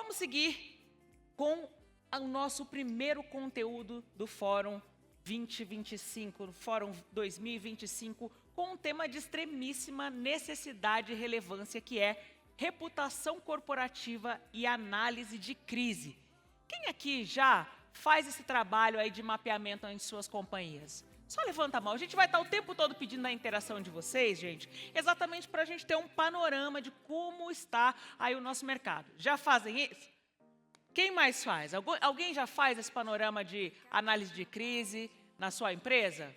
Vamos seguir com o nosso primeiro conteúdo do Fórum 2025, Fórum 2025, com um tema de extremíssima necessidade e relevância, que é reputação corporativa e análise de crise. Quem aqui já faz esse trabalho aí de mapeamento em suas companhias? Só levanta a mão. A gente vai estar o tempo todo pedindo a interação de vocês, gente, exatamente para a gente ter um panorama de como está aí o nosso mercado. Já fazem isso? Quem mais faz? Alguém já faz esse panorama de análise de crise na sua empresa?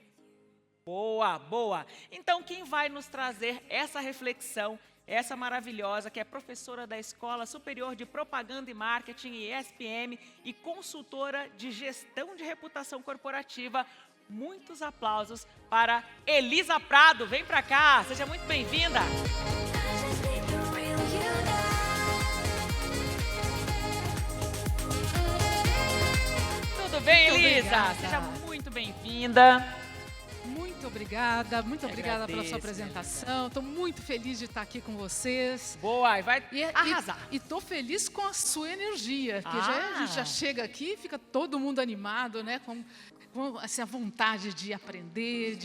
Boa, boa. Então, quem vai nos trazer essa reflexão, essa maravilhosa, que é professora da Escola Superior de Propaganda e Marketing, ESPM, e consultora de gestão de reputação corporativa. Muitos aplausos para Elisa Prado. Vem para cá, seja muito bem-vinda. Tudo bem, Elisa? Seja muito bem-vinda. Muito obrigada pela sua apresentação. Estou muito feliz de estar aqui com vocês. Boa, vai arrasar. E estou feliz com a sua energia, porque a gente já chega aqui e fica todo mundo animado, né? Com assim, a vontade de aprender,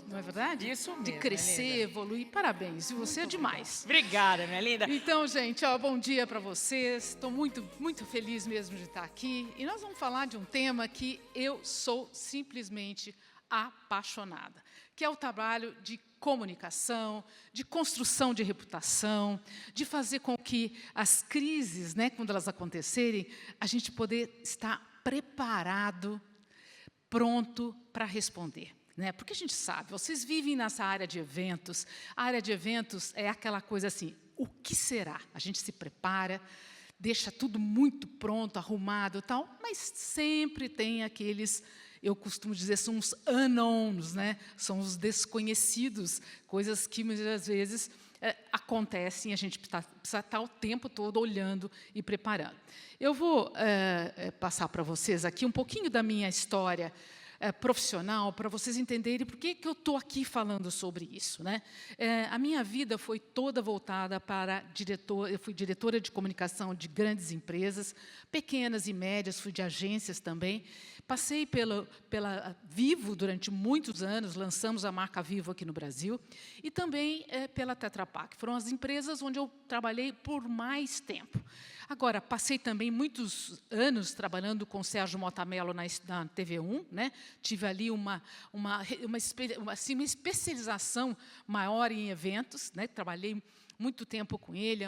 não é verdade? Isso mesmo, de crescer, evoluir. Parabéns, e você é demais. Obrigada, minha linda. Então, gente, bom dia para vocês. Estou muito feliz mesmo de estar aqui. E nós vamos falar de um tema que eu sou simplesmente apaixonada, que é o trabalho de comunicação, de construção de reputação, de fazer com que as crises, né, quando elas acontecerem, a gente poder estar preparado, pronto para responder. Né? Porque a gente sabe, vocês vivem nessa área de eventos, a área de eventos é aquela coisa assim, o que será? A gente se prepara, deixa tudo muito pronto, arrumado e tal, mas sempre tem aqueles, eu costumo dizer, são os unknowns, né? São os desconhecidos, coisas que muitas vezes acontecem e a gente precisa estar o tempo todo olhando e preparando. Eu vou passar para vocês aqui um pouquinho da minha história profissional, para vocês entenderem por que eu estou aqui falando sobre isso. Né? A minha vida foi toda voltada para eu fui diretora de comunicação de grandes empresas, pequenas e médias, fui de agências também. Passei pela Vivo durante muitos anos, lançamos a marca Vivo aqui no Brasil, e também pela Tetra Pak. Foram as empresas onde eu trabalhei por mais tempo. Agora, passei também muitos anos trabalhando com o Sérgio Mota Mello na TV1, né? Tive ali uma especialização maior em eventos, né? Trabalhei muito tempo com ele,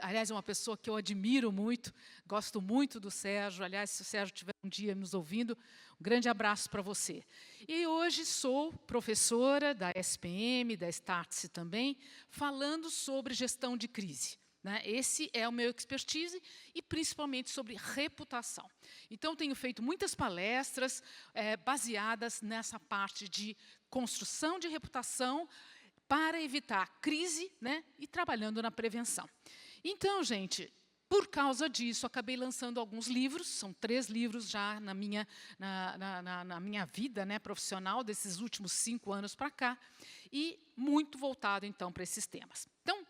aliás, é uma pessoa que eu admiro muito, gosto muito do Sérgio. Aliás, se o Sérgio estiver um dia nos ouvindo, um grande abraço para você. E hoje sou professora da SPM, da Startse também, falando sobre gestão de crise. Né? Esse é o meu expertise e principalmente sobre reputação. Então, tenho feito muitas palestras baseadas nessa parte de construção de reputação para evitar crise, né? E trabalhando na prevenção. Então, gente, por causa disso, acabei lançando alguns livros, são 3 livros já na minha vida, né, profissional, desses últimos 5 anos para cá, e muito voltado, então, para esses temas. Então,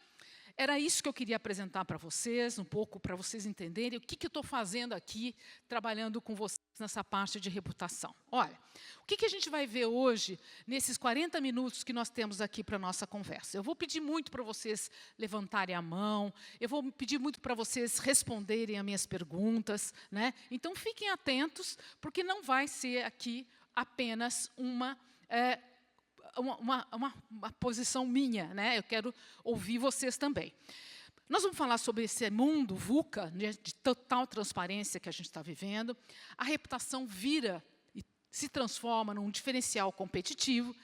era isso que eu queria apresentar para vocês, um pouco para vocês entenderem o que eu estou fazendo aqui, trabalhando com vocês nessa parte de reputação. Olha, o que a gente vai ver hoje, nesses 40 minutos que nós temos aqui para a nossa conversa? Eu vou pedir muito para vocês levantarem a mão, eu vou pedir muito para vocês responderem as minhas perguntas. Né? Então, fiquem atentos, porque não vai ser aqui apenas uma posição minha, né? Eu quero ouvir vocês também. Nós vamos falar sobre esse mundo VUCA, né, de total transparência que a gente está vivendo. A reputação vira e se transforma num diferencial competitivo.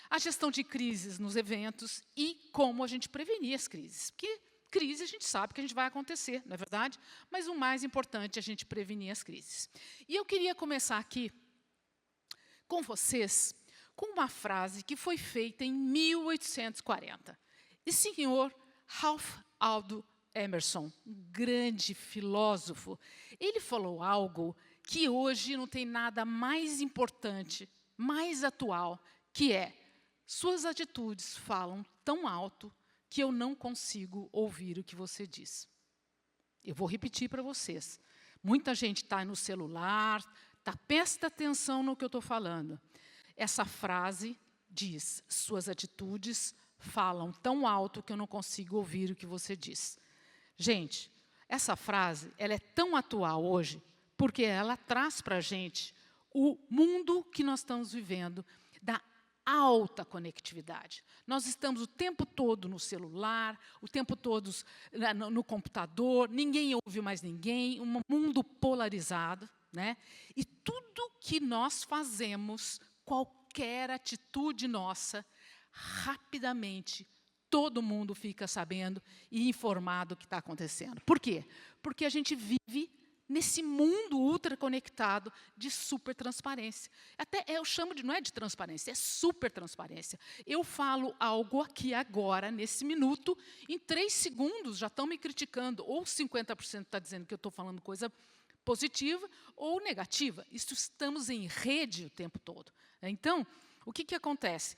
A gestão de crises nos eventos e como a gente prevenir as crises. Porque crise a gente sabe que a gente vai acontecer, não é verdade? Mas o mais importante é a gente prevenir as crises. E eu queria começar aqui com vocês com uma frase que foi feita em 1840. E senhor Ralph Waldo Emerson, um grande filósofo, ele falou algo que hoje não tem nada mais importante, mais atual, que é: suas atitudes falam tão alto que eu não consigo ouvir o que você diz. Eu vou repetir para vocês. Muita gente está no celular, presta atenção no que eu estou falando. Essa frase diz: suas atitudes falam tão alto que eu não consigo ouvir o que você diz. Gente, essa frase ela é tão atual hoje, porque ela traz para a gente o mundo que nós estamos vivendo, da alta conectividade. Nós estamos o tempo todo no celular, o tempo todo no computador, ninguém ouve mais ninguém, um mundo polarizado, né? E tudo que nós fazemos, qualquer atitude nossa, rapidamente, todo mundo fica sabendo e informado do que está acontecendo. Por quê? Porque a gente vive nesse mundo ultraconectado de supertransparência. Até eu chamo de, não é de transparência, é supertransparência. Eu falo algo aqui agora, nesse minuto, em 3 segundos já estão me criticando, ou 50% está dizendo que eu estou falando coisa positiva ou negativa. Isso estamos em rede o tempo todo. Então, o que acontece?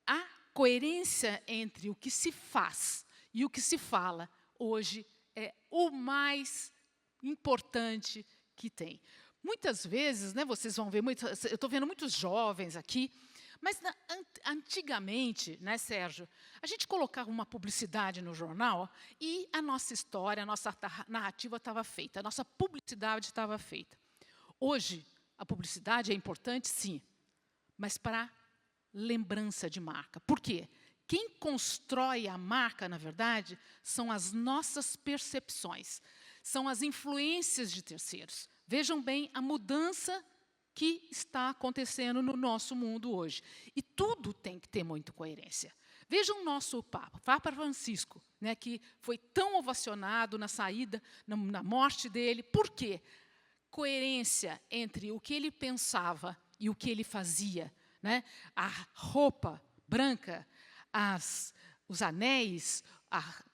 A coerência entre o que se faz e o que se fala hoje é o mais importante que tem. Muitas vezes, né, vocês vão ver, eu estou vendo muitos jovens aqui, mas antigamente, né, Sérgio, a gente colocava uma publicidade no jornal e a nossa história, a nossa narrativa estava feita, a nossa publicidade estava feita. Hoje, a publicidade é importante, sim, mas para lembrança de marca. Por quê? Quem constrói a marca, na verdade, são as nossas percepções, são as influências de terceiros. Vejam bem a mudança que está acontecendo no nosso mundo hoje. E tudo tem que ter muita coerência. Vejam o nosso Papa Francisco, né, que foi tão ovacionado na saída, na morte dele. Por quê? Coerência entre o que ele pensava e o que ele fazia. Né? A roupa branca, os anéis,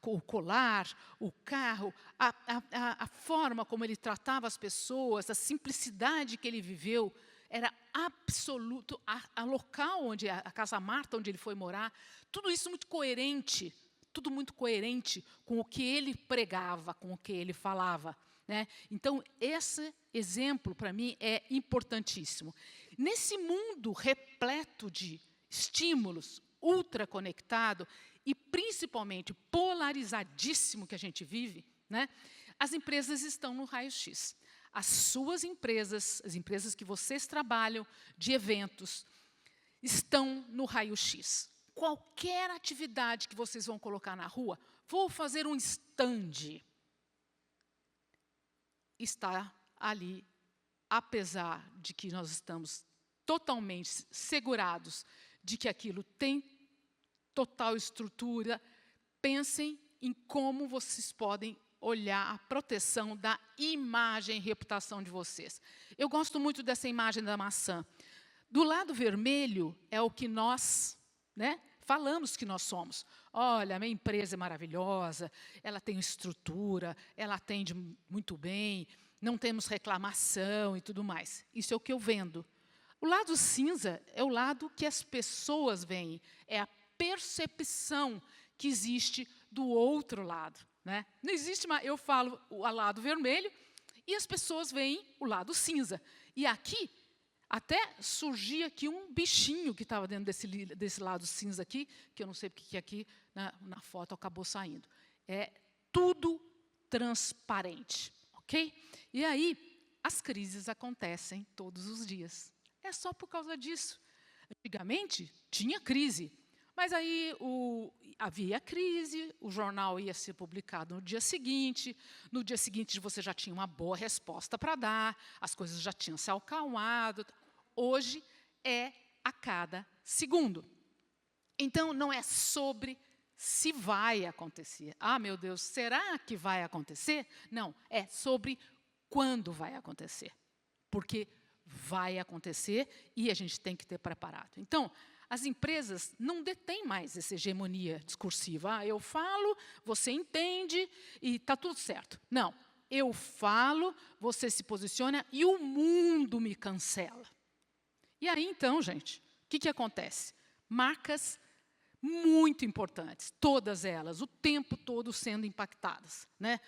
o colar, o carro, a forma como ele tratava as pessoas, a simplicidade que ele viveu, era absoluto. A local onde, a Casa Marta, onde ele foi morar, tudo isso muito coerente, tudo muito coerente com o que ele pregava, com o que ele falava. Né? Então, esse exemplo, para mim, é importantíssimo. Nesse mundo repleto de estímulos, ultraconectado e, principalmente, polarizadíssimo que a gente vive, né, as empresas estão no raio-x. As suas empresas, as empresas que vocês trabalham de eventos, estão no raio-x. Qualquer atividade que vocês vão colocar na rua, vou fazer um stand, está ali, apesar de que nós estamos totalmente segurados de que aquilo tem total estrutura, pensem em como vocês podem olhar a proteção da imagem e reputação de vocês. Eu gosto muito dessa imagem da maçã. Do lado vermelho é o que nós, né, falamos que nós somos. Olha, a minha empresa é maravilhosa, ela tem estrutura, ela atende muito bem, não temos reclamação e tudo mais. Isso é o que eu vendo. O lado cinza é o lado que as pessoas veem, é a percepção que existe do outro lado. Né? Não existe mais, eu falo o lado vermelho e as pessoas veem o lado cinza. E aqui, até surgia aqui um bichinho que estava dentro desse lado cinza aqui, que eu não sei porque aqui na foto acabou saindo. É tudo transparente, ok? E aí, as crises acontecem todos os dias. É só por causa disso. Antigamente, tinha crise. Mas aí havia crise, o jornal ia ser publicado no dia seguinte você já tinha uma boa resposta para dar, as coisas já tinham se acalmado. Hoje é a cada segundo. Então, não é sobre se vai acontecer. Ah, meu Deus, será que vai acontecer? Não, é sobre quando vai acontecer. Porque vai acontecer e a gente tem que ter preparado. Então, as empresas não detêm mais essa hegemonia discursiva. Ah, eu falo, você entende e está tudo certo. Não, eu falo, você se posiciona e o mundo me cancela. E aí, então, gente, o que acontece? Marcas muito importantes, todas elas, o tempo todo sendo impactadas. Né?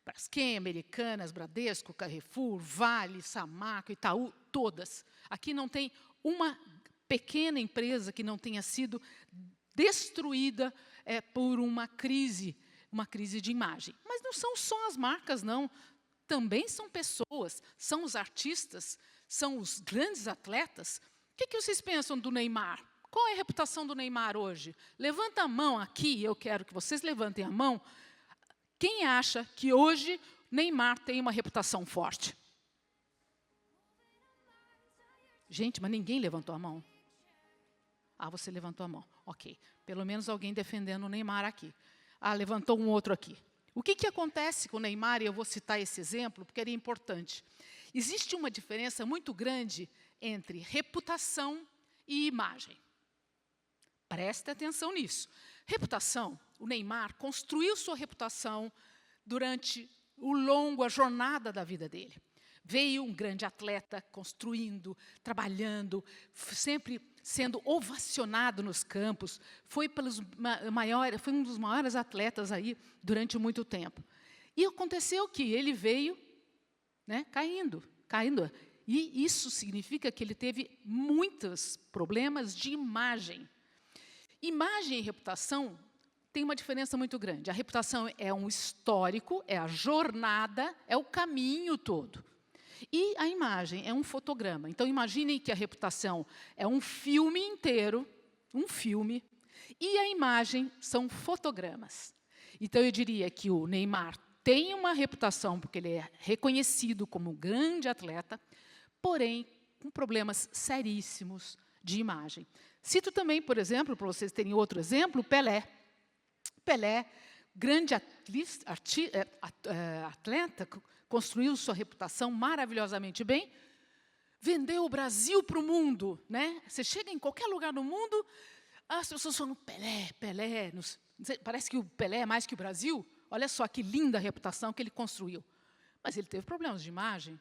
Braskem, Americanas, Bradesco, Carrefour, Vale, Samarco, Itaú, todas. Aqui não tem uma pequena empresa que não tenha sido destruída por uma crise de imagem. Mas não são só as marcas, não. Também são pessoas, são os artistas, são os grandes atletas. O que vocês pensam do Neymar? Qual é a reputação do Neymar hoje? Levanta a mão aqui, eu quero que vocês levantem a mão. Quem acha que hoje Neymar tem uma reputação forte? Gente, mas ninguém levantou a mão. Ah, você levantou a mão. Ok. Pelo menos alguém defendendo o Neymar aqui. Ah, levantou um outro aqui. O que acontece com o Neymar, e eu vou citar esse exemplo, porque ele é importante. Existe uma diferença muito grande entre reputação e imagem. Preste atenção nisso. Reputação, o Neymar construiu sua reputação durante a jornada da vida dele. Veio um grande atleta construindo, trabalhando, sempre sendo ovacionado nos campos, foi um dos maiores atletas aí durante muito tempo. E aconteceu que ele veio, né, caindo. E isso significa que ele teve muitos problemas de imagem. Imagem e reputação tem uma diferença muito grande. A reputação é um histórico, é a jornada, é o caminho todo. E a imagem é um fotograma. Então, imaginem que a reputação é um filme inteiro, e a imagem são fotogramas. Então, eu diria que o Neymar tem uma reputação, porque ele é reconhecido como um grande atleta, porém, com problemas seríssimos de imagem. Cito também, por exemplo, para vocês terem outro exemplo, Pelé. Pelé, grande atleta, construiu sua reputação maravilhosamente bem, vendeu o Brasil para o mundo, né? Você chega em qualquer lugar do mundo, as pessoas falam, Pelé, parece que o Pelé é mais que o Brasil. Olha só que linda reputação que ele construiu. Mas ele teve problemas de imagem.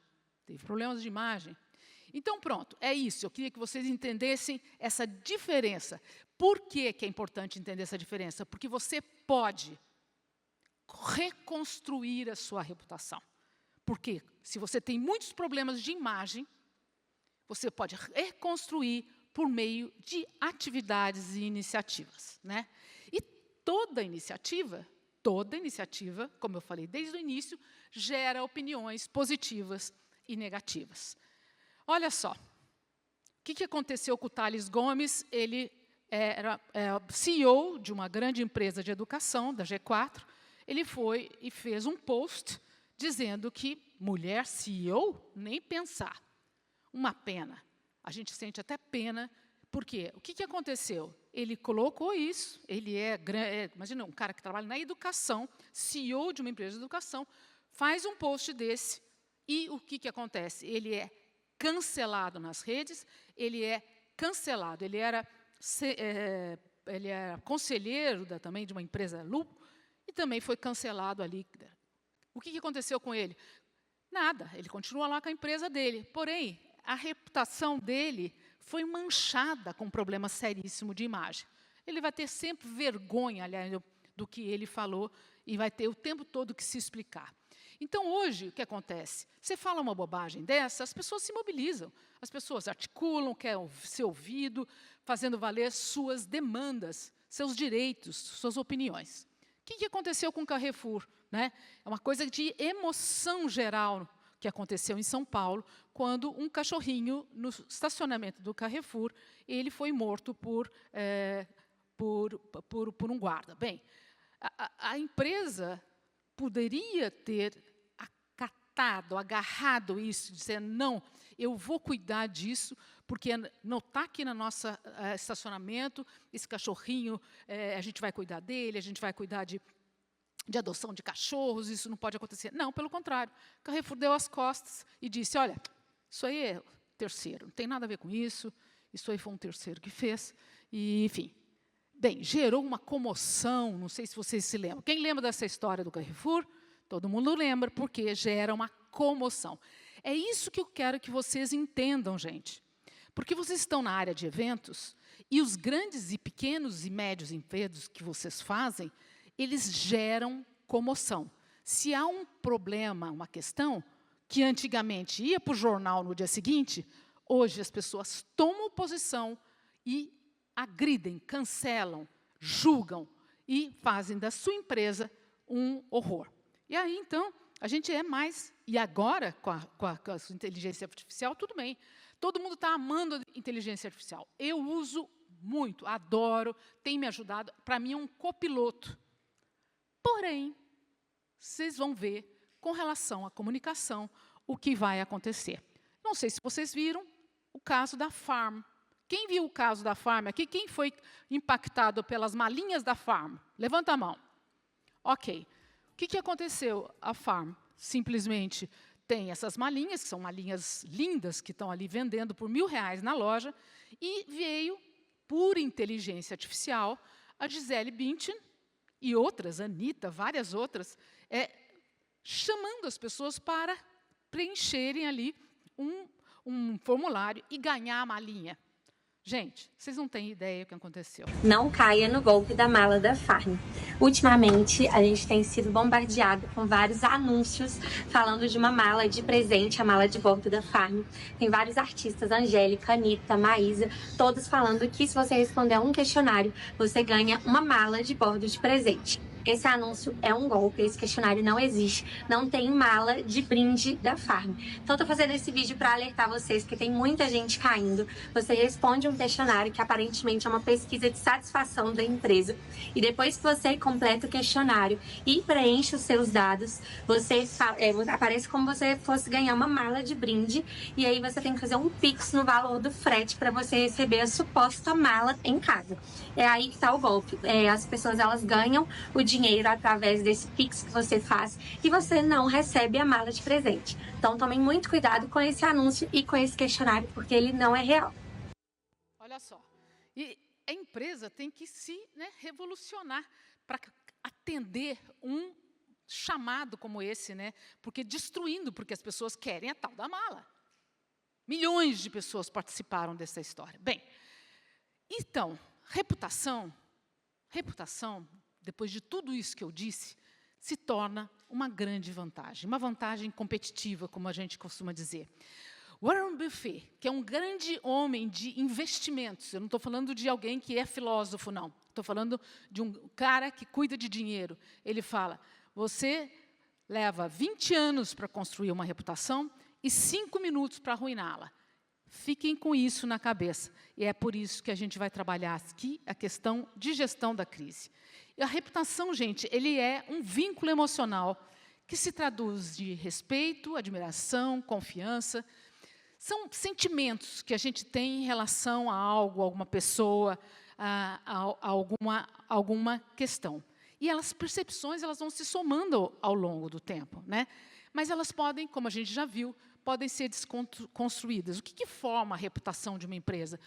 Então, pronto, é isso. Eu queria que vocês entendessem essa diferença. Por que é importante entender essa diferença? Porque você pode reconstruir a sua reputação. Porque se você tem muitos problemas de imagem, você pode reconstruir por meio de atividades e iniciativas, né? E toda iniciativa, como eu falei desde o início, gera opiniões positivas e negativas. Olha só, o que aconteceu com o Thales Gomes? Ele era CEO de uma grande empresa de educação, da G4. Ele foi e fez um post dizendo que mulher CEO, nem pensar. Uma pena. A gente sente até pena, porque o que aconteceu? Ele colocou isso, ele imagina, um cara que trabalha na educação, CEO de uma empresa de educação, faz um post desse, e o que acontece? Ele é cancelado nas redes, ele era conselheiro também de uma empresa Lupo, e também foi cancelado ali. O que aconteceu com ele? Nada, ele continua lá com a empresa dele. Porém, a reputação dele foi manchada com um problema seríssimo de imagem. Ele vai ter sempre vergonha, aliás, do que ele falou, e vai ter o tempo todo que se explicar. Então, hoje, o que acontece? Você fala uma bobagem dessa, as pessoas se mobilizam, as pessoas articulam, querem ser ouvido, fazendo valer suas demandas, seus direitos, suas opiniões. O que aconteceu com o Carrefour? Né? É uma coisa de emoção geral que aconteceu em São Paulo, quando um cachorrinho, no estacionamento do Carrefour, ele foi morto por um guarda. Bem, a empresa poderia ter acatado, agarrado isso, dizer, não, eu vou cuidar disso, porque não está aqui no nosso estacionamento, esse cachorrinho, a gente vai cuidar dele, a gente vai cuidar de adoção de cachorros, isso não pode acontecer. Não, pelo contrário, o Carrefour deu as costas e disse, olha, isso aí é terceiro, não tem nada a ver com isso aí foi um terceiro que fez, e, enfim. Bem, gerou uma comoção, não sei se vocês se lembram. Quem lembra dessa história do Carrefour? Todo mundo lembra, porque gera uma comoção. É isso que eu quero que vocês entendam, gente. Porque vocês estão na área de eventos, e os grandes e pequenos e médios eventos que vocês fazem, eles geram comoção. Se há um problema, uma questão, que antigamente ia para o jornal no dia seguinte, hoje as pessoas tomam posição e agridem, cancelam, julgam e fazem da sua empresa um horror. E aí, então, a gente é mais... E agora, com a inteligência artificial, tudo bem. Todo mundo está amando a inteligência artificial. Eu uso muito, adoro, tem me ajudado. Para mim, é um copiloto. Porém, vocês vão ver, com relação à comunicação, o que vai acontecer. Não sei se vocês viram o caso da Farm. Quem viu o caso da Farm aqui? Quem foi impactado pelas malinhas da Farm? Levanta a mão. Ok. O que aconteceu? A Farm simplesmente tem essas malinhas, que são malinhas lindas, que estão ali vendendo por R$1.000 na loja, e veio, por inteligência artificial, a Gisele Bündchen e outras, Anitta, várias outras, chamando as pessoas para preencherem ali um formulário e ganhar a malinha. Gente, vocês não têm ideia do que aconteceu. Não caia no golpe da mala da Farm. Ultimamente, a gente tem sido bombardeado com vários anúncios falando de uma mala de presente, a mala de volta da Farm. Tem vários artistas, Angélica, Anitta, Maísa, todos falando que se você responder a um questionário, você ganha uma mala de bordo de presente. Esse anúncio é um golpe, esse questionário não existe, não tem mala de brinde da Farm. Então, estou fazendo esse vídeo para alertar vocês, porque tem muita gente caindo. Você responde um questionário que aparentemente é uma pesquisa de satisfação da empresa. E depois que você completa o questionário e preenche os seus dados, aparece como se você fosse ganhar uma mala de brinde. E aí você tem que fazer um Pix no valor do frete para você receber a suposta mala em casa. É aí que está o golpe. As pessoas elas ganham o dinheiro através desse Pix que você faz e você não recebe a mala de presente. Então, tomem muito cuidado com esse anúncio e com esse questionário, porque ele não é real. Olha só, e a empresa tem que se revolucionar para atender um chamado como esse, porque as pessoas querem a tal da mala. Milhões de pessoas participaram dessa história. Bem, então, reputação, depois de tudo isso que eu disse, se torna uma grande vantagem, uma vantagem competitiva, como a gente costuma dizer. Warren Buffett, que é um grande homem de investimentos, eu não estou falando de alguém que é filósofo, não. Estou falando de um cara que cuida de dinheiro. Ele fala, você leva 20 anos para construir uma reputação e 5 minutos para arruiná-la. Fiquem com isso na cabeça. E é por isso que a gente vai trabalhar aqui a questão de gestão da crise. E a reputação, gente, ele é um vínculo emocional que se traduz de respeito, admiração, confiança. São sentimentos que a gente tem em relação a algo, a alguma pessoa, a alguma questão. E as percepções elas vão se somando ao longo do tempo, Mas elas podem, como a gente já viu, podem ser desconstruídas. O que forma a reputação de uma empresa?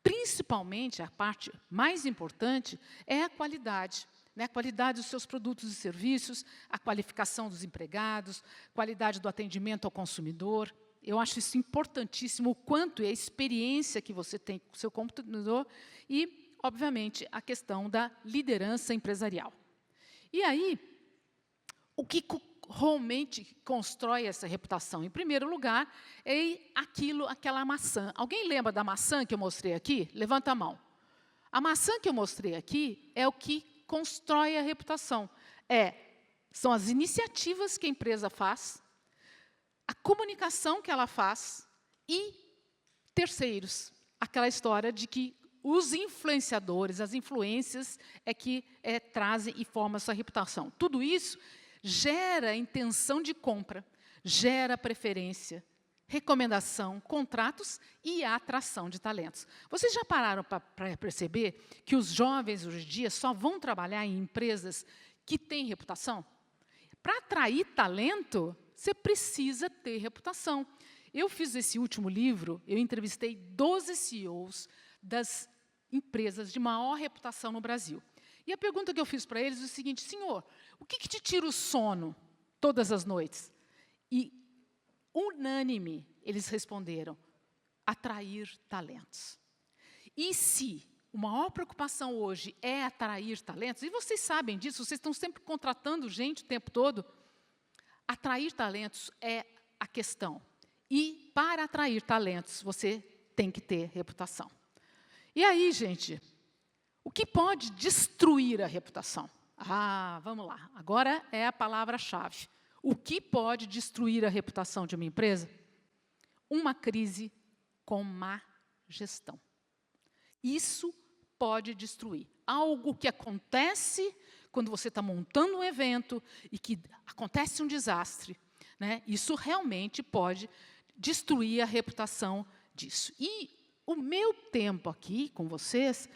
Principalmente, a parte mais importante é a qualidade. A qualidade dos seus produtos e serviços, a qualificação dos empregados, qualidade do atendimento ao consumidor. Eu acho isso importantíssimo, o quanto é a experiência que você tem com o seu consumidor e, obviamente, a questão da liderança empresarial. E aí, o que realmente constrói essa reputação? Em primeiro lugar, é aquela maçã. Alguém lembra da maçã que eu mostrei aqui? Levanta a mão. A maçã que eu mostrei aqui é o que constrói a reputação. São as iniciativas que a empresa faz, a comunicação que ela faz e terceiros. Aquela história de que os influenciadores, as influências é que trazem e formam essa reputação. Tudo isso gera intenção de compra, gera preferência, recomendação, contratos e a atração de talentos. Vocês já pararam para perceber que os jovens hoje em dia só vão trabalhar em empresas que têm reputação? Para atrair talento, você precisa ter reputação. Eu fiz esse último livro, eu entrevistei 12 CEOs das empresas de maior reputação no Brasil. E a pergunta que eu fiz para eles é o seguinte, senhor, o que te tira o sono todas as noites? E, unânime, eles responderam, atrair talentos. E se a maior preocupação hoje é atrair talentos, e vocês sabem disso, vocês estão sempre contratando gente o tempo todo, atrair talentos é a questão. E, para atrair talentos, você tem que ter reputação. E aí, gente, o que pode destruir a reputação? Vamos lá. Agora é a palavra-chave. O que pode destruir a reputação de uma empresa? Uma crise com má gestão. Isso pode destruir. Algo que acontece quando você está montando um evento e que acontece um desastre, né? Isso realmente pode destruir a reputação disso. E o meu tempo aqui com vocês,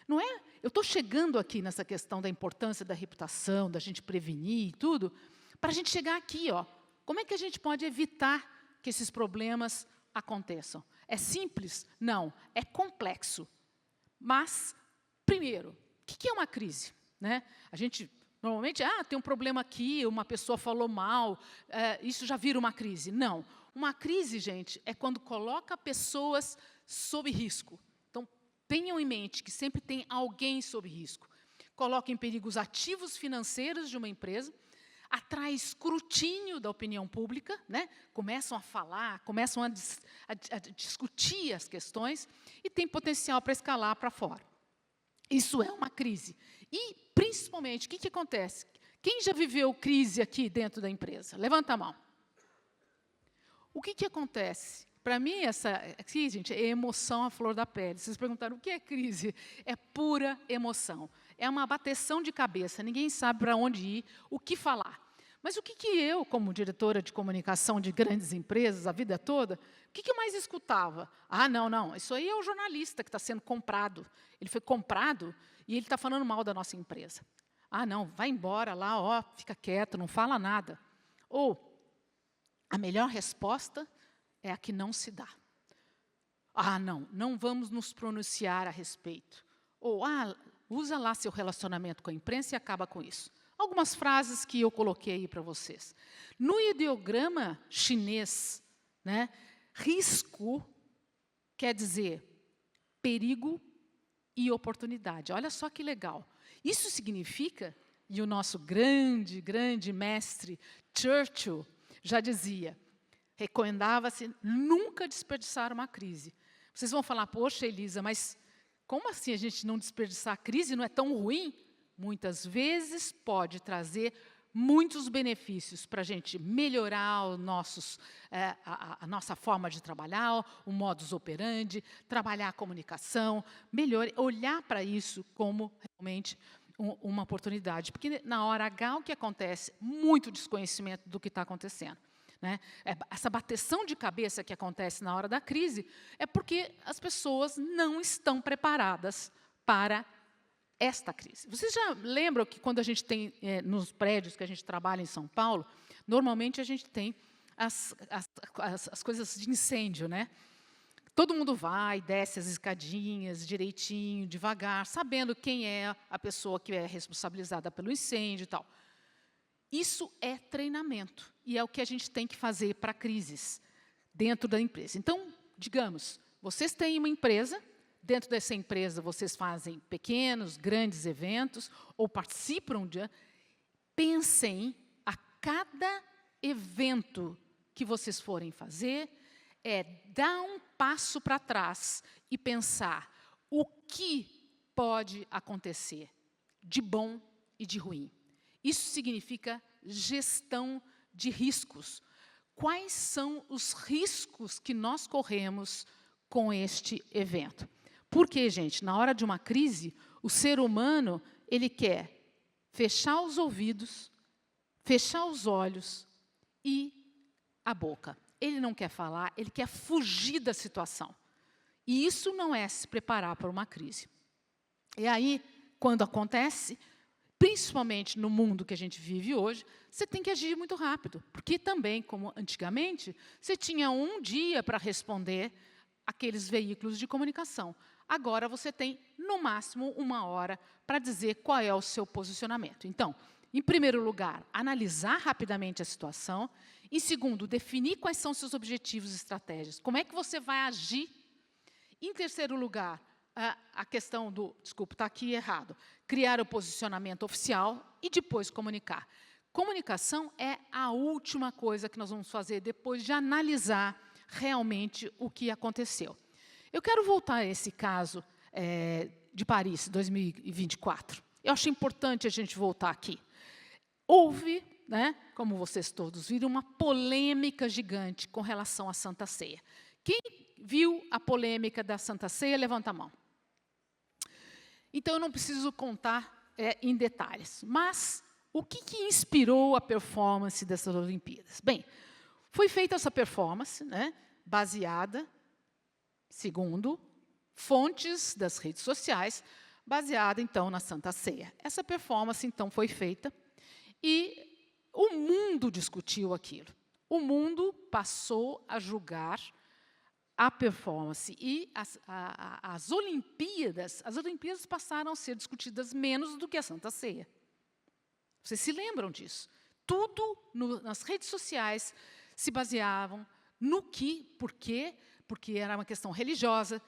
não é... Eu estou chegando aqui nessa questão da importância da reputação, da gente prevenir e tudo, para a gente chegar aqui, ó. Como é que a gente pode evitar que esses problemas aconteçam? É simples? Não, é complexo. Mas, primeiro, o que é uma crise? Né? A gente, normalmente, tem um problema aqui, uma pessoa falou mal, isso já vira uma crise. Não, uma crise, gente, é quando coloca pessoas sob risco. Então, tenham em mente que sempre tem alguém sob risco. Coloca em perigo os ativos financeiros de uma empresa, atrai escrutínio da opinião pública, né? Começam a falar, começam a discutir as questões e tem potencial para escalar para fora. Isso é uma crise. E, principalmente, o que acontece? Quem já viveu crise aqui dentro da empresa? Levanta a mão. O que acontece? Para mim, essa aqui, gente, é emoção à flor da pele. Vocês perguntaram o que é crise? É pura emoção. É uma bateção de cabeça. Ninguém sabe para onde ir, o que falar. Mas o que eu, como diretora de comunicação de grandes empresas, a vida toda, o que eu mais escutava? Não, isso aí é o jornalista que está sendo comprado. Ele foi comprado e ele está falando mal da nossa empresa. Não, vai embora lá, fica quieto, não fala nada. Ou, a melhor resposta é a que não se dá. Não vamos nos pronunciar a respeito. Ou, usa lá seu relacionamento com a imprensa e acaba com isso. Algumas frases que eu coloquei aí para vocês. No ideograma chinês, né, risco quer dizer perigo e oportunidade. Olha só que legal. Isso significa, e o nosso grande mestre Churchill já dizia, recomendava-se nunca desperdiçar uma crise. Vocês vão falar, poxa, Elisa, mas como assim a gente não desperdiçar a crise? Não é tão ruim? Muitas vezes pode trazer muitos benefícios para a gente melhorar a nossa forma de trabalhar, o modus operandi, trabalhar a comunicação, olhar para isso como realmente uma oportunidade. Porque na hora H, o que acontece? Muito desconhecimento do que está acontecendo. Né? Essa bateção de cabeça que acontece na hora da crise é porque as pessoas não estão preparadas para esta crise. Vocês já lembram que quando a gente tem, nos prédios que a gente trabalha em São Paulo, normalmente a gente tem as coisas de incêndio, né? Todo mundo vai, desce as escadinhas direitinho, devagar, sabendo quem é a pessoa que é responsabilizada pelo incêndio e tal. Isso é treinamento, e é o que a gente tem que fazer para crises dentro da empresa. Então, digamos, vocês têm uma empresa, dentro dessa empresa vocês fazem pequenos, grandes eventos, ou participam de... Pensem a cada evento que vocês forem fazer, dar um passo para trás e pensar o que pode acontecer de bom e de ruim. Isso significa gestão de riscos. Quais são os riscos que nós corremos com este evento? Porque, gente, na hora de uma crise, o ser humano, ele quer fechar os ouvidos, fechar os olhos e a boca. Ele não quer falar, ele quer fugir da situação. E isso não é se preparar para uma crise. E aí, quando acontece, principalmente no mundo que a gente vive hoje, você tem que agir muito rápido. Porque também, como antigamente, você tinha um dia para responder aqueles veículos de comunicação. Agora você tem, no máximo, 1 hora para dizer qual é o seu posicionamento. Então, em primeiro lugar, analisar rapidamente a situação. Em segundo, definir quais são seus objetivos e estratégias. Como é que você vai agir? Em terceiro lugar, a questão do... Desculpa, está aqui errado. Criar o posicionamento oficial e depois comunicar. comunicação é a última coisa que nós vamos fazer depois de analisar realmente o que aconteceu. Eu quero voltar a esse caso de Paris, 2024. Eu acho importante a gente voltar aqui. Houve, né, como vocês todos viram, uma polêmica gigante com relação à Santa Ceia. Quem viu a polêmica da Santa Ceia, levanta a mão. Então, eu não preciso contar em detalhes. Mas, o que inspirou a performance dessas Olimpíadas? Bem, foi feita essa performance, né, baseada, segundo fontes das redes sociais, baseada, então, na Santa Ceia. Essa performance, então, foi feita e o mundo discutiu aquilo. O mundo passou a julgar a performance e as Olimpíadas passaram a ser discutidas menos do que a Santa Ceia. Vocês se lembram disso? Tudo nas redes sociais se baseavam no por quê? Porque era uma questão religiosa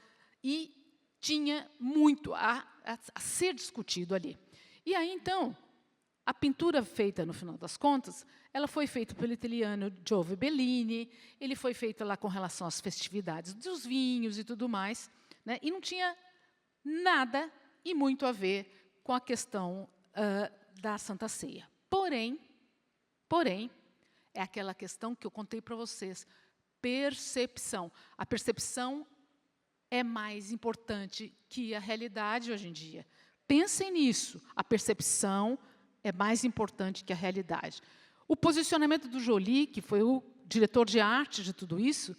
e tinha muito a ser discutido ali. E aí, então, a pintura feita, no final das contas, ela foi feita pelo italiano Giove Bellini, ele foi feito lá com relação às festividades dos vinhos e tudo mais, né? E não tinha nada e muito a ver com a questão da Santa Ceia. Porém, é aquela questão que eu contei para vocês, percepção. A percepção é mais importante que a realidade hoje em dia. Pensem nisso, a percepção é mais importante que a realidade. O posicionamento do Joly, que foi o diretor de arte de tudo isso,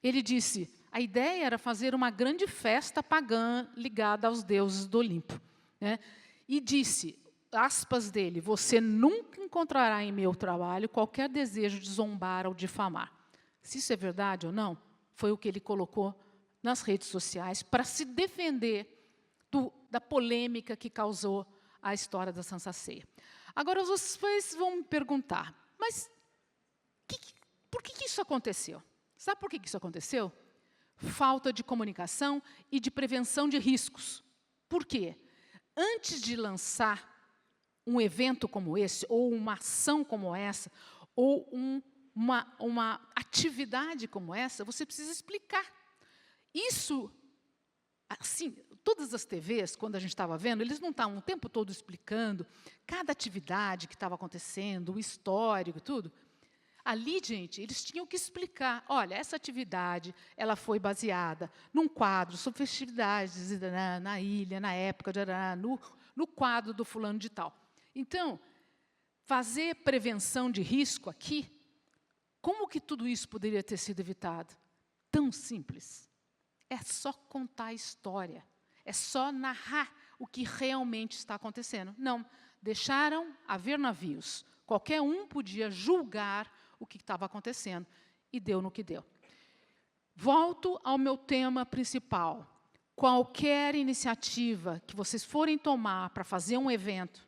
ele disse, a ideia era fazer uma grande festa pagã ligada aos deuses do Olimpo, né? E disse, aspas dele, você nunca encontrará em meu trabalho qualquer desejo de zombar ou difamar. Se isso é verdade ou não, foi o que ele colocou nas redes sociais para se defender da polêmica que causou a história da Santa Ceia. Agora, vocês vão me perguntar, mas por que isso aconteceu? Sabe por que isso aconteceu? Falta de comunicação e de prevenção de riscos. Por quê? Antes de lançar um evento como esse, ou uma ação como essa, ou uma atividade como essa, você precisa explicar. Isso, assim, todas as TVs, quando a gente estava vendo, eles não estavam o tempo todo explicando cada atividade que estava acontecendo, o histórico e tudo. Ali, gente, eles tinham que explicar, olha, essa atividade, ela foi baseada num quadro sobre festividades na ilha, na época, no quadro do fulano de tal. Então, fazer prevenção de risco aqui, como que tudo isso poderia ter sido evitado? Tão simples. É só contar a história. É só narrar o que realmente está acontecendo. Não, deixaram haver navios. Qualquer um podia julgar o que estava acontecendo. E deu no que deu. Volto ao meu tema principal. Qualquer iniciativa que vocês forem tomar para fazer um evento,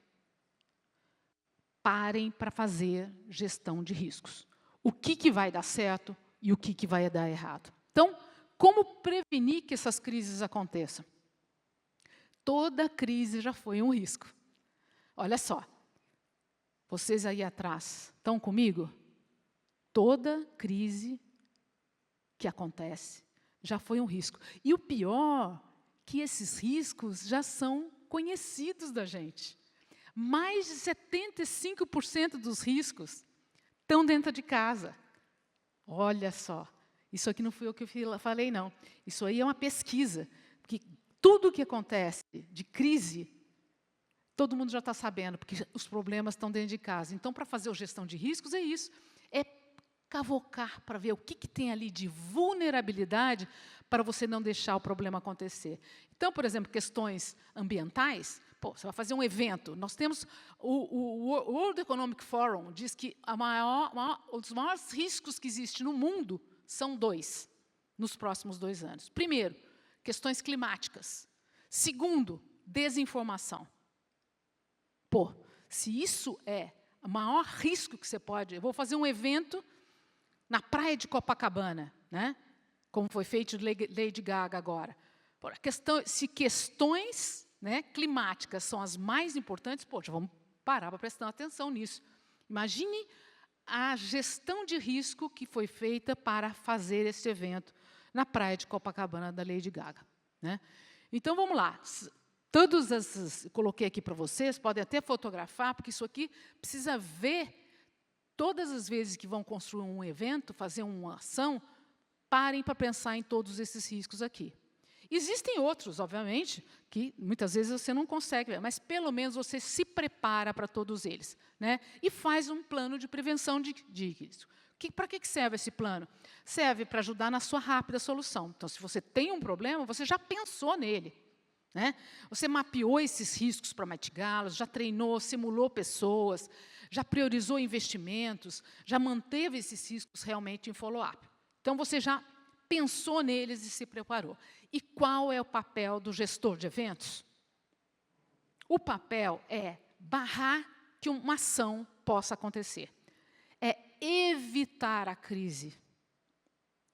parem para fazer gestão de riscos. O que vai dar certo e o que vai dar errado. Então, como prevenir que essas crises aconteçam? Toda crise já foi um risco. Olha só, vocês aí atrás, estão comigo? Toda crise que acontece já foi um risco. E o pior, que esses riscos já são conhecidos da gente. Mais de 75% dos riscos estão dentro de casa. Olha só, isso aqui não foi o que eu falei, não. Isso aí é uma pesquisa, porque tudo o que acontece de crise, todo mundo já está sabendo, porque os problemas estão dentro de casa. Então, para fazer a gestão de riscos, é isso. É cavocar para ver o que tem ali de vulnerabilidade para você não deixar o problema acontecer. Então, por exemplo, questões ambientais, você vai fazer um evento. Nós temos o World Economic Forum, diz que os maiores riscos que existem no mundo são 2, nos próximos 2 anos. Primeiro, questões climáticas. Segundo, desinformação. Se isso é o maior risco que você pode... Eu vou fazer um evento na praia de Copacabana, né? Como foi feito de Lady Gaga agora. Se questões, né, climáticas são as mais importantes, vamos parar para prestar atenção nisso. Imagine a gestão de risco que foi feita para fazer esse evento na praia de Copacabana da Lady Gaga, né? Então, vamos lá. Todas essas, coloquei aqui para vocês, podem até fotografar, porque isso aqui precisa ver todas as vezes que vão construir um evento, fazer uma ação, parem para pensar em todos esses riscos aqui. Existem outros, obviamente, que muitas vezes você não consegue ver, mas pelo menos você se prepara para todos eles, né? E faz um plano de prevenção de risco. Para que serve esse plano? Serve para ajudar na sua rápida solução. Então, se você tem um problema, você já pensou nele, né? Você mapeou esses riscos para mitigá-los, já treinou, simulou pessoas, já priorizou investimentos, já manteve esses riscos realmente em follow-up. Então, você já pensou neles e se preparou. E qual é o papel do gestor de eventos? O papel é barrar que uma ação possa acontecer. É evitar a crise.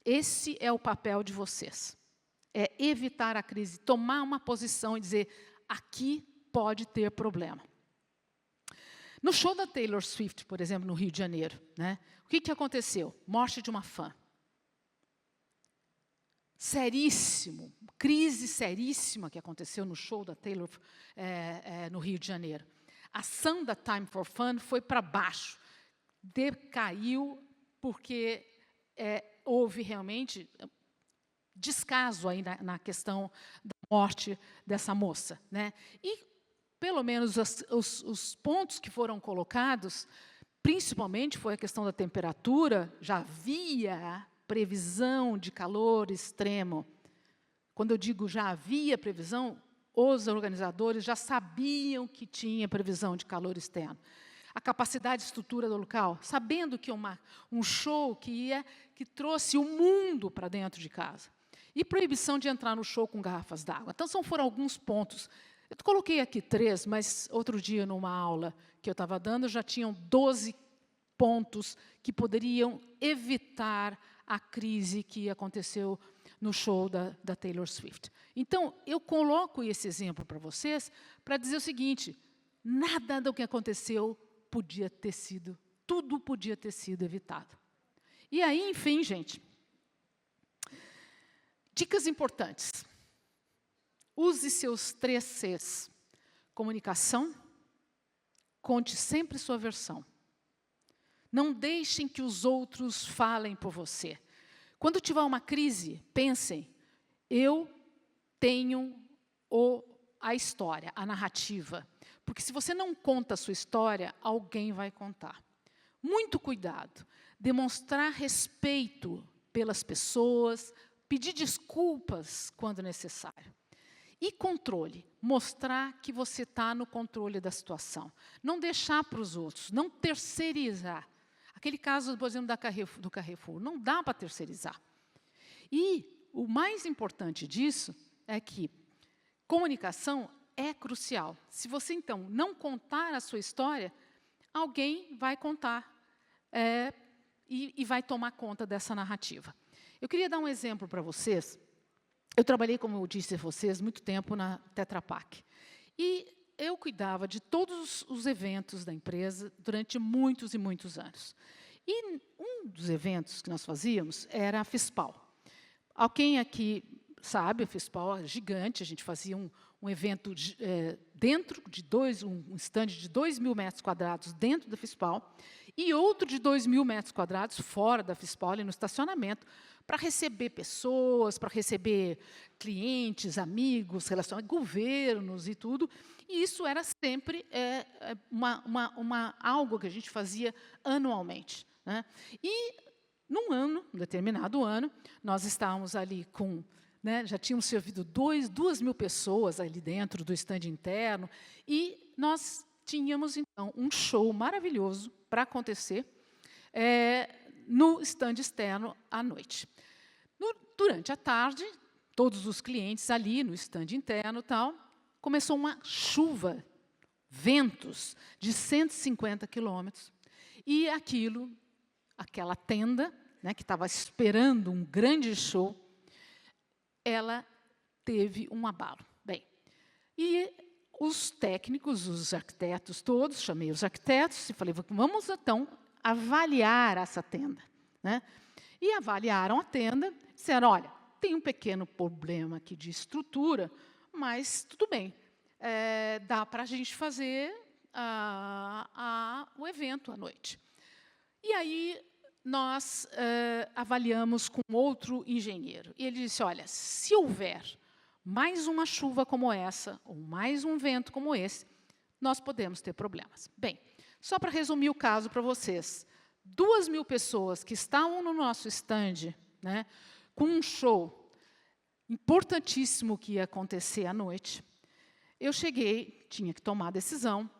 Esse é o papel de vocês. É evitar a crise, tomar uma posição e dizer, aqui pode ter problema. No show da Taylor Swift, por exemplo, no Rio de Janeiro, né, o que aconteceu? Morte de uma fã. Seríssimo, crise seríssima que aconteceu no show da Taylor no Rio de Janeiro. A ação da Time for Fun foi para baixo, decaiu porque houve realmente descaso aí na questão da morte dessa moça, né? E, pelo menos, os pontos que foram colocados, principalmente foi a questão da temperatura, já havia previsão de calor extremo. Quando eu digo já havia previsão, os organizadores já sabiam que tinha previsão de calor externo. A capacidade de estrutura do local, sabendo que um show que trouxe o mundo para dentro de casa. E proibição de entrar no show com garrafas d'água. Então, foram alguns pontos. Eu coloquei aqui 3, mas outro dia, numa aula que eu estava dando, já tinham 12 pontos que poderiam evitar a crise que aconteceu no show da Taylor Swift. Então, eu coloco esse exemplo para vocês para dizer o seguinte, nada do que aconteceu podia ter sido, tudo podia ter sido evitado. E aí, enfim, gente, dicas importantes. Use seus 3 Cs. Comunicação, conte sempre sua versão. Não deixem que os outros falem por você. Quando tiver uma crise, pensem, eu tenho a história, a narrativa. Porque se você não conta a sua história, alguém vai contar. Muito cuidado. Demonstrar respeito pelas pessoas, pedir desculpas quando necessário. E controle, mostrar que você está no controle da situação. Não deixar para os outros, não terceirizar. Aquele caso, por exemplo, do Carrefour, não dá para terceirizar. E o mais importante disso é que comunicação é crucial. Se você, então, não contar a sua história, alguém vai contar e vai tomar conta dessa narrativa. Eu queria dar um exemplo para vocês. Eu trabalhei, como eu disse a vocês, muito tempo na Tetra Pak. E eu cuidava de todos os eventos da empresa durante muitos e muitos anos. E um dos eventos que nós fazíamos era a FISPAL. Alguém aqui sabe, a FISPAL é gigante, a gente fazia um evento dentro de um stand de 2.000 metros quadrados dentro da FISPAL e outro de 2.000 metros quadrados fora da FISPAL, ali no estacionamento, para receber pessoas, para receber clientes, amigos, governos e tudo. E isso era sempre algo que a gente fazia anualmente, né? E, num determinado ano, nós estávamos ali com... né, já tínhamos servido 2.000 pessoas ali dentro do stand interno, e nós tínhamos, então, um show maravilhoso para acontecer no stand externo à noite. Durante a tarde, todos os clientes ali no stand interno e tal, começou uma chuva, ventos de 150 quilômetros, e aquela tenda, né, que estava esperando um grande show, ela teve um abalo. Bem, e os técnicos, os arquitetos todos, chamei os arquitetos e falei, vamos então avaliar essa tenda, né? E avaliaram a tenda, disseram, olha, tem um pequeno problema aqui de estrutura, mas tudo bem, dá para a gente fazer o evento à noite. E aí nós avaliamos com outro engenheiro. E ele disse, olha, se houver mais uma chuva como essa, ou mais um vento como esse, nós podemos ter problemas. Bem, só para resumir o caso para vocês, 2.000 pessoas que estavam no nosso stand, né, com um show importantíssimo que ia acontecer à noite, eu cheguei, tinha que tomar a decisão,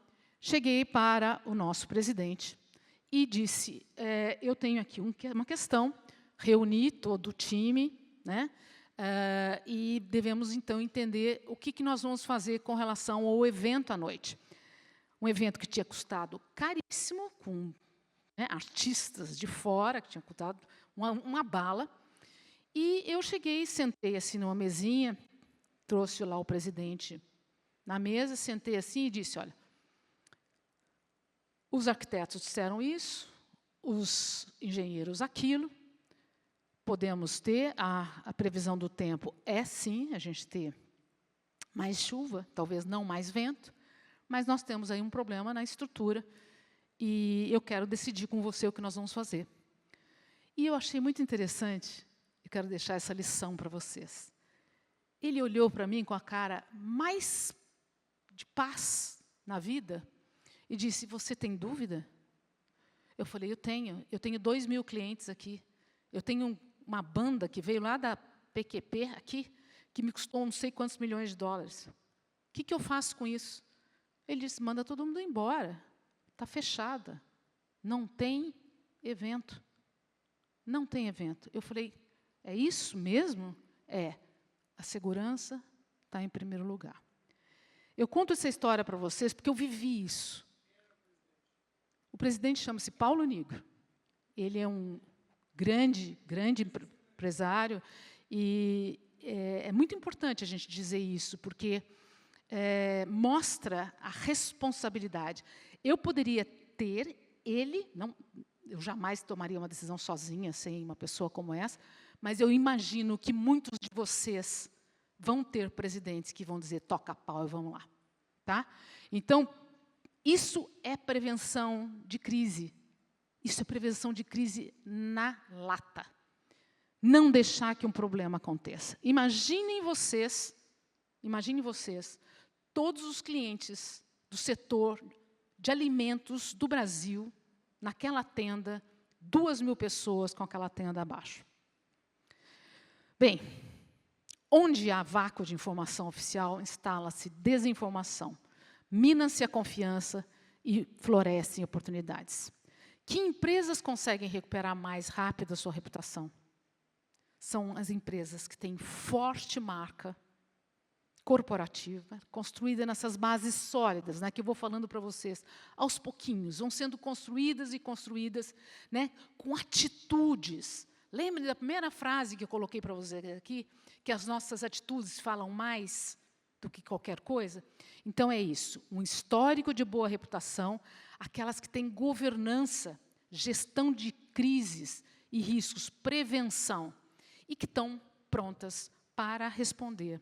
cheguei para o nosso presidente e disse, eu tenho aqui uma questão, reuni todo o time, né, e devemos, então, entender o que nós vamos fazer com relação ao evento à noite. Um evento que tinha custado caríssimo, com artistas de fora, que tinha custado uma bala. E eu cheguei, sentei assim numa mesinha, trouxe lá o presidente na mesa, sentei assim e disse, olha, os arquitetos disseram isso, os engenheiros aquilo, podemos ter, a previsão do tempo é sim, a gente ter mais chuva, talvez não mais vento, mas nós temos aí um problema na estrutura e eu quero decidir com você o que nós vamos fazer. E eu achei muito interessante, eu quero deixar essa lição para vocês. Ele olhou para mim com a cara mais de paz na vida e disse, você tem dúvida? Eu falei, eu tenho 2.000 clientes aqui, eu tenho uma banda que veio lá da PQP aqui, que me custou não sei quantos milhões de dólares. O que eu faço com isso? Ele disse, manda todo mundo embora, está fechada, não tem evento. Não tem evento. Eu falei, é isso mesmo? A segurança está em primeiro lugar. Eu conto essa história para vocês porque eu vivi isso. O presidente chama-se Paulo Nigro. Ele é um grande empresário e é muito importante a gente dizer isso, porque mostra a responsabilidade. Eu poderia ter eu jamais tomaria uma decisão sozinha, sem uma pessoa como essa, mas eu imagino que muitos de vocês vão ter presidentes que vão dizer, toca pau e vamos lá. Tá? Então, isso é prevenção de crise. Isso é prevenção de crise na lata. Não deixar que um problema aconteça. Imaginem vocês, todos os clientes do setor de alimentos do Brasil, naquela tenda, 2.000 pessoas com aquela tenda abaixo. Bem, onde há vácuo de informação oficial, instala-se desinformação, mina-se a confiança e florescem oportunidades. Que empresas conseguem recuperar mais rápido a sua reputação? São as empresas que têm forte marca corporativa, construída nessas bases sólidas, né, que eu vou falando para vocês, aos pouquinhos, vão sendo construídas e construídas, né, com atitudes. Lembre da primeira frase que eu coloquei para vocês aqui, que as nossas atitudes falam mais do que qualquer coisa? Então, é isso, um histórico de boa reputação, aquelas que têm governança, gestão de crises e riscos, prevenção, e que estão prontas para responder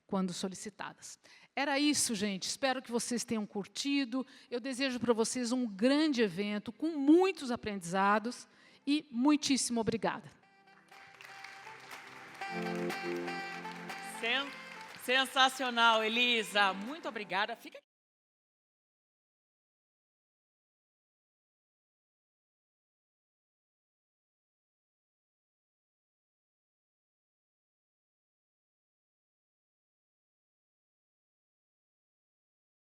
quando solicitadas. Era isso, gente. Espero que vocês tenham curtido. Eu desejo para vocês um grande evento, com muitos aprendizados, e muitíssimo obrigada. Sensacional, Elisa. Muito obrigada. Fica